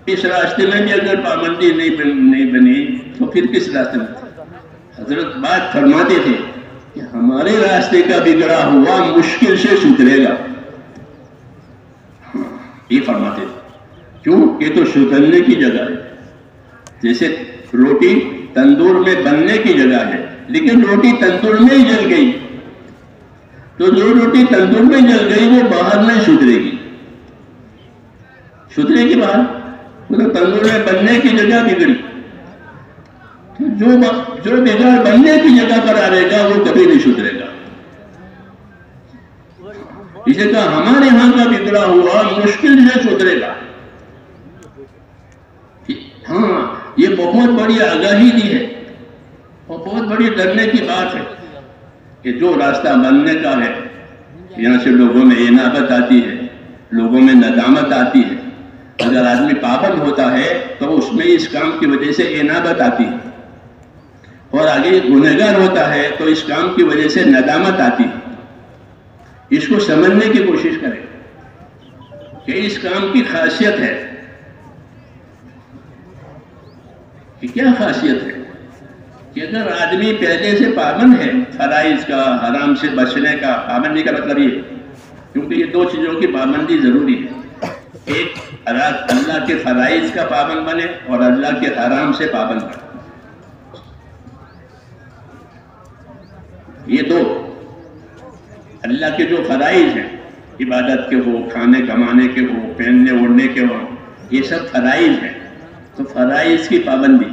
اس راستے میں بھی اگر پابندی نہیں بنی تو پھر کس راستے میں؟ حضرت بات فرماتے تھے کہ ہمارے راستے کا بگڑا ہوا مشکل سے سدھرے گا، یہ فرماتے تھے۔ کیوں؟ یہ تو سدھرنے کی جگہ ہے، جیسے روٹی تندور میں بننے کی جگہ ہے، لیکن روٹی تندور میں ہی جل گئی تو جو روٹی تندور میں جل گئی وہ باہر نہیں سدھرے گی، سدھرے گی باہر؟ وہ تندور میں بننے کی جگہ بگڑی، جو بگڑ بننے کی جگہ پر آ رہے گا وہ کبھی نہیں سدھرے گا۔ اسے کہا ہمارے ہاں کا بگڑا ہوا مشکل سے سدھرے گا۔ ہاں، یہ بہت بڑی آگاہی دی ہے اور بہت بڑی ڈرنے کی بات ہے کہ جو راستہ بننے کا ہے یہاں سے لوگوں میں انابت آتی ہے، لوگوں میں ندامت آتی ہے۔ اگر آدمی پابند ہوتا ہے تو اس میں اس کام کی وجہ سے انابت آتی ہے، اور آگے گنہگار ہوتا ہے تو اس کام کی وجہ سے ندامت آتی ہے۔ اس کو سمجھنے کی کوشش کریں کہ اس کام کی خاصیت ہے کہ کیا خاصیت ہے کہ اگر آدمی پہلے سے پابند ہے فرائض کا، حرام سے بچنے کا، پابندی کا مطلب یہ، کیونکہ یہ دو چیزوں کی پابندی ضروری ہے، ایک اللہ کے فرائض کا پابند بنے اور اللہ کے حرام سے پابند بنے۔ یہ دو اللہ کے جو فرائض ہیں، عبادت کے ہو، کھانے کمانے کے ہو، پہننے اوڑھنے کے ہو، یہ سب فرائض ہیں، تو فرائض کی پابندی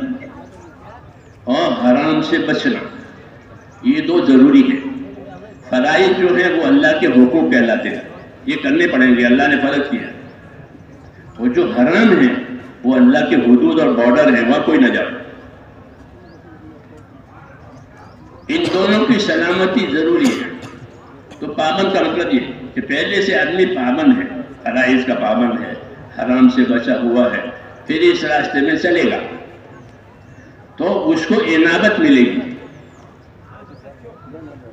اور حرام سے بچنا یہ دو ضروری ہے۔ فرائض جو ہیں وہ اللہ کے حقوق کہلاتے ہیں، یہ کرنے پڑیں گے، اللہ نے فرض کیا، اور جو حرام ہیں وہ اللہ کے حدود اور بارڈر ہیں، وہاں کوئی نہ جائے۔ ان دونوں کی سلامتی ضروری ہے۔ تو پابند کا مطلب یہ کہ پہلے سے آدمی پابند ہے، فرائض کا پابند ہے، حرام سے بچا ہوا ہے، پھر اس راستے میں چلے گا تو اس کو انابت ملے گی،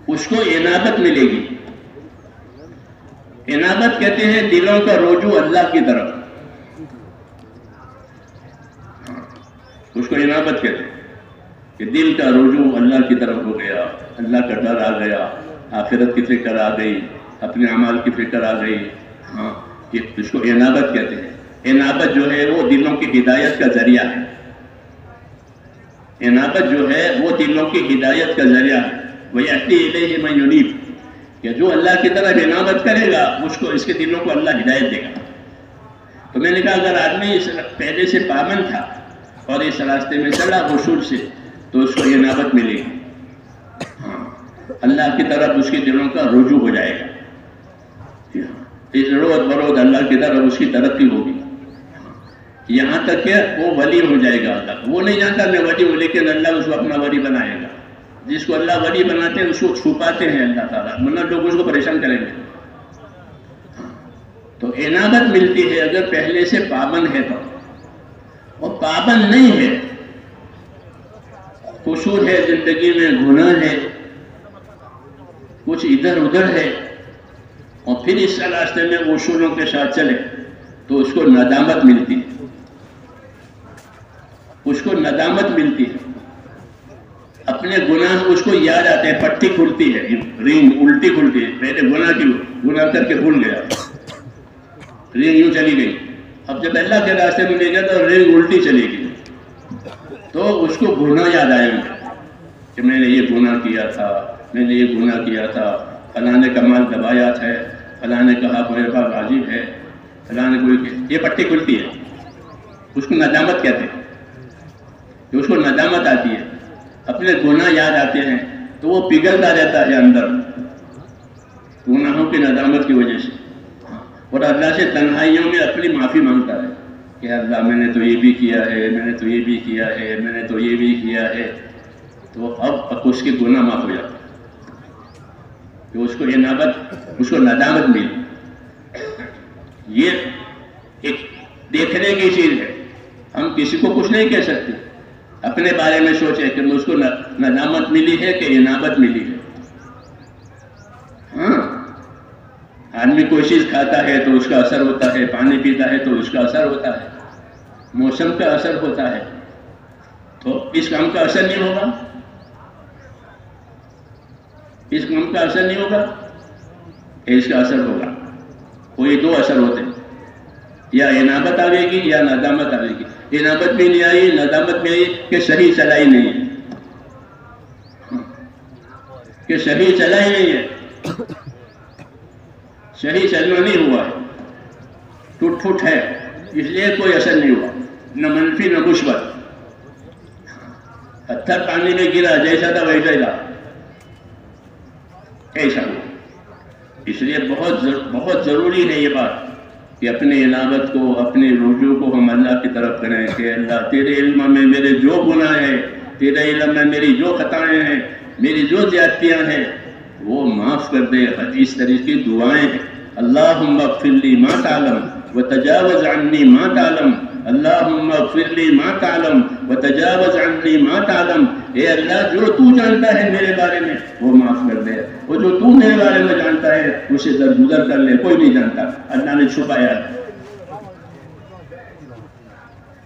اس کو انابت ملے گی۔ انابت کہتے ہیں دلوں کا رجوع اللہ کی طرف، اس کو انابت کہتے ہیں کہ دل کا رجوع اللہ کی طرف ہو گیا، اللہ کا ڈر آ گیا، آخرت کی فکر آ گئی، اپنے اعمال کی فکر آ گئی۔ ہاں، اس کو انابت کہتے ہیں۔ انابت جو ہے وہ دلوں کی ہدایت کا ذریعہ ہے، انابت جو ہے وہ دلوں کی ہدایت کا ذریعہ ہے۔ وَيَأْتِي إِلَيْهِ مَن يُنِيبُ، کہ جو اللہ کی طرف انابت کرے گا اس کو، اس کے دلوں کو اللہ ہدایت دے گا۔ تو میں نے کہا اگر آدمی پہلے سے پابند تھا اور اس راستے میں چلا وصول سے تو اس کو انابت ملے گی، ہاں، اللہ کی طرف اس کے دلوں کا رجوع ہو جائے گا، اس روز بروز اللہ کی طرف اس کی ترقی ہوگی، یہاں تک کہ وہ ولی ہو جائے گا اللہ۔ وہ نہیں جانتا میں ولی ہوں، لیکن اللہ اس کو اپنا ولی بنائے گا۔ جس کو اللہ ولی بناتے ہیں اس کو چھپاتے ہیں اللہ تعالیٰ، ورنہ لوگ اس کو پریشان کریں گے۔ تو انابت ملتی ہے اگر پہلے سے پابند ہے تو، اور پابند نہیں ہے، قصور ہے زندگی میں، گناہ ہے، کچھ ادھر ادھر ہے، اور پھر اس راستے میں اصولوں کے ساتھ چلے تو اس کو ندامت ملتی ہے، اس کو ندامت ملتی ہے، اپنے گناہ اس کو یاد آتے ہیں، پٹی کھلتی ہے، رینگ الٹی کھلتی ہے، پہلے گناہ کر کے بھول گیا، رینگ یوں چلی گئی، اب جب اللہ کے راستے میں لے گیا تو رینگ الٹی چلے گی، تو اس کو گناہ یاد آئے گا کہ میں نے یہ گناہ کیا تھا، میں نے یہ گناہ کیا تھا، فلاں نے کمال دبایا ہے، فلاں نے کہا میرے پاس واجب ہے، فلاں نے کوئی، یہ پٹی کھلتی ہے، اس کو ندامت کہتے ہیں، کہ اس کو ندامت آتی ہے، اپنے گناہ یاد آتے ہیں تو وہ پگھلتا رہتا ہے اندر گناہوں کی ندامت کی وجہ سے، اور اللہ سے تنہائیوں میں اپنی معافی مانگتا ہے کہ اللہ میں نے تو یہ بھی کیا ہے، میں نے تو یہ بھی کیا ہے، میں نے تو یہ بھی کیا ہے، تو اب اس کے گناہ معاف ہو جاتا ہے، کہ اس کو انابت، اس کو ندامت ملی۔ یہ ایک دیکھنے کی چیز ہے، ہم کسی کو کچھ نہیں کہہ سکتے، اپنے بارے میں سوچیں کہ اس کو ندامت ملی ہے کہ انابت ملی ہے۔ ہاں، آدمی کوئی چیز کھاتا ہے تو اس کا اثر ہوتا ہے، پانی پیتا ہے تو اس کا اثر ہوتا ہے، موسم کا اثر ہوتا ہے، تو اس کام کا اثر نہیں ہوگا، اس کام کا اثر نہیں ہوگا، اس کا اثر ہوگا۔ کوئی دو اثر ہوتے ہیں، یا انابت آئے گی یا ندامت آئے گی۔ انابت بھی نہیں آئی، ندامت بھی آئی کہ صحیح چلا ہی نہیں ہے، کہ صحیح چلا ہی نہیں ہے، صحیح چلنا نہیں ہوا ہے، ٹوٹ پھوٹ ہے، اس لیے کوئی اثر نہیں ہوا، نہ منفی نہ مثبت۔ پتھر پانی میں گرا، جیسا تھا ویسا ہی رہا، ایسا ہوا۔ اس لیے بہت ضروری ہے یہ بات کہ اپنے انابت کو، اپنے رجوع کو ہم اللہ کی طرف کریں کہ اللہ تیرے علم میں میرے جو گناہ ہیں، تیرے علم میں میری جو خطائیں ہیں، میری جو زیادتیاں ہیں، وہ معاف کر دے۔ حدیث طریقے کی دعائیں ہیں، اللہم اغفر لی ما تعلم وتجاوز عنی ما تعلم، اللہم اغفر لی ما تعلم وتجاوز عنی ما تعلم۔ اے اللہ، جو تو جانتا ہے میرے بارے میں وہ معاف کر دے، وہ جو تو میرے بارے میں جانتا ہے اسے درگزر کر لے، کوئی نہیں جانتا، اللہ نے چھپایا ہے۔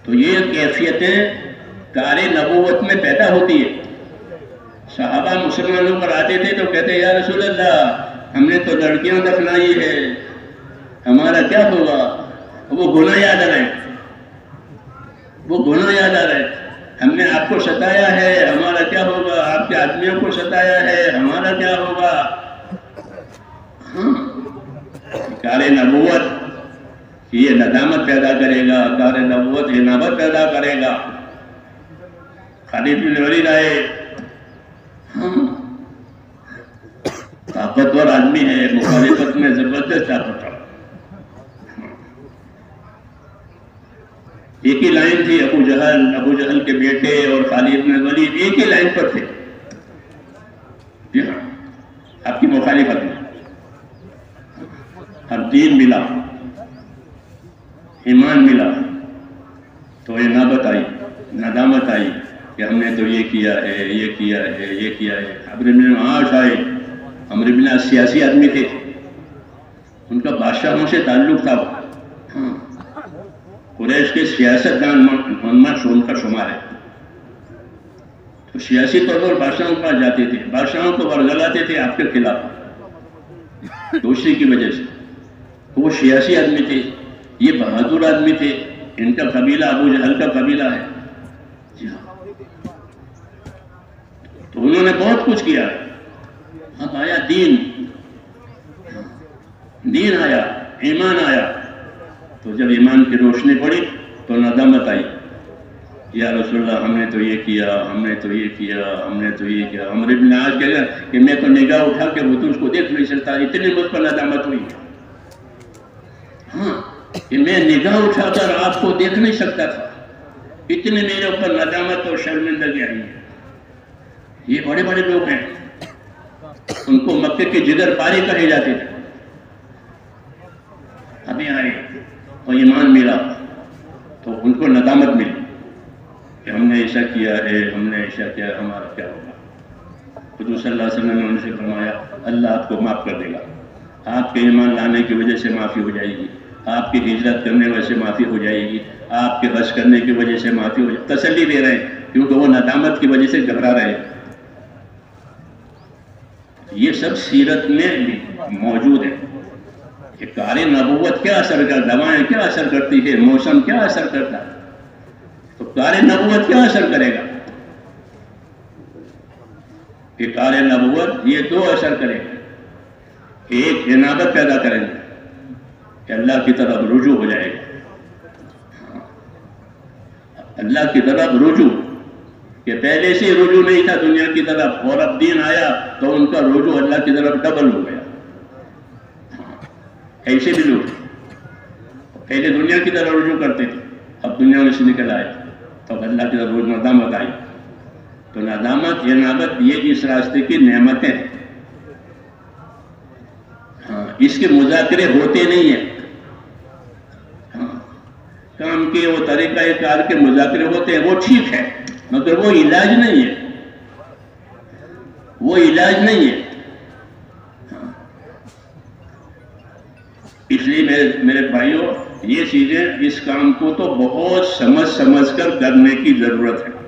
تو یہ کیفیتیں کار نبوت میں پیدا ہوتی ہے۔ صحابہ مسلمانوں پر آتے تھے تو کہتے یا رسول اللہ، ہم نے تو لڑکیاں دفنائی ہے، ہمارا کیا ہوگا؟ وہ گناہ یاد آ رہے، وہ گناہ یاد آ رہے، ہم نے آپ کو ستایا ہے، ہمارا کیا ہوگا؟ آپ کے آدمیوں کو ستایا ہے، ہمارا کیا ہوگا؟ کار نبوت یہ ندامت پیدا کرے گا، کار نبوت انابت پیدا کرے گا۔ خالد بن ولید آئے، طاقتور آدمی ہے، مخالفت میں زبردست طاقت۔ ایک ہی لائن تھی، ابو جہل کے بیٹے اور خالد بن ولید ایک ہی لائن پر تھے، جی ہاں، آپ کی مخالفت میں اب دین ملا، ایمان ملا، تو انابت آئی، ندامت آئی کہ ہم نے تو یہ کیا ہے، یہ کیا ہے، یہ کیا ہے۔ عمرو بن عاص آئے، عمرو بن عاص سیاسی آدمی تھے، ان کا بادشاہوں سے تعلق تھا، قریش کے سیاست دان ان کا شمار ہے، تو سیاسی طور پر بادشاہوں کے پاس جاتے تھے، بادشاہوں کو ورگلاتے تھے آپ کے خلاف دوسری کی وجہ سے۔ وہ سیاسی آدمی تھے، یہ بہادر آدمی تھے، ان کا قبیلہ ابو جہل کا قبیلہ ہے، جی ہاں، تو انہوں نے بہت کچھ کیا۔ اب آیا دین آیا، ایمان آیا، تو جب ایمان کی روشنی پڑی تو ندامت آئی، یا رسول اللہ ہم نے تو یہ کیا، ہم نے تو یہ کیا، ہم نے تو یہ کیا۔ عمرو بن عاص کہہ گا کہ میں تو نگاہ اٹھا کے وہ تو اس کو دیکھ نہیں سکتا، اتنی مجھ پر ندامت ہوئی، ہاں، کہ میں نگاہ اٹھا کر آپ کو دیکھ نہیں سکتا تھا، اتنے میرے اوپر ندامت اور شرمندگی آئی ہے۔ یہ بڑے بڑے لوگ ہیں، ان کو مکے کے جگر پاری کہے جاتے تھے، ابھی آئے اور ایمان ملا تو ان کو ندامت ملی کہ ہم نے ایسا کیا ہے، ہم نے ایسا کیا، ہمارا کیا ہوگا؟ حضور صلی اللہ علیہ وسلم نے ان سے فرمایا اللہ آپ کو معاف کر دے گا، آپ کے ایمان لانے کی وجہ سے معافی ہو جائے گی، آپ کی ہجرت کرنے وجہ سے معافی ہو جائے گی، آپ کے حج کرنے کی وجہ سے معافی ہو جائے گی۔ تسلی دے رہے ہیں کیونکہ وہ ندامت کی وجہ سے گھبرا رہے ہیں۔ یہ سب سیرت میں موجود ہے کہ کار نبوت کیا اثر کرتا، دوائیں کیا اثر کرتی ہے، موسم کیا اثر کرتا ہے، تو کار نبوت کیا اثر کرے گا؟ کہ کار نبوت یہ دو اثر کرے گا، ایک انابت پیدا کریں گے کہ اللہ کی طرف رجوع ہو جائے گا، اللہ کی طرف رجوع، کہ پہلے سے رجوع نہیں تھا دنیا کی طرف، اور اب دین آیا تو ان کا رجوع اللہ کی طرف ڈبل ہو گیا۔ ایسے بھی لوگ پہلے دنیا کی طرف رجوع کرتے تھے، اب دنیا میں سے نکل آئے تو اللہ کی طرف رجوع، ندامت آئی، تو ندامت انابت یہ اس راستے کی نعمتیں ہیں، ہاں، اس کے مذاکرے ہوتے نہیں ہیں، ہاں، کام کے وہ طریقہ کار کے مذاکرے ہوتے ہیں، وہ ٹھیک ہے، مگر وہ علاج نہیں ہے، وہ علاج نہیں ہے۔ اس لیے میرے بھائیوں، یہ چیزیں، اس کام کو تو بہت سمجھ کر کرنے کی ضرورت ہے.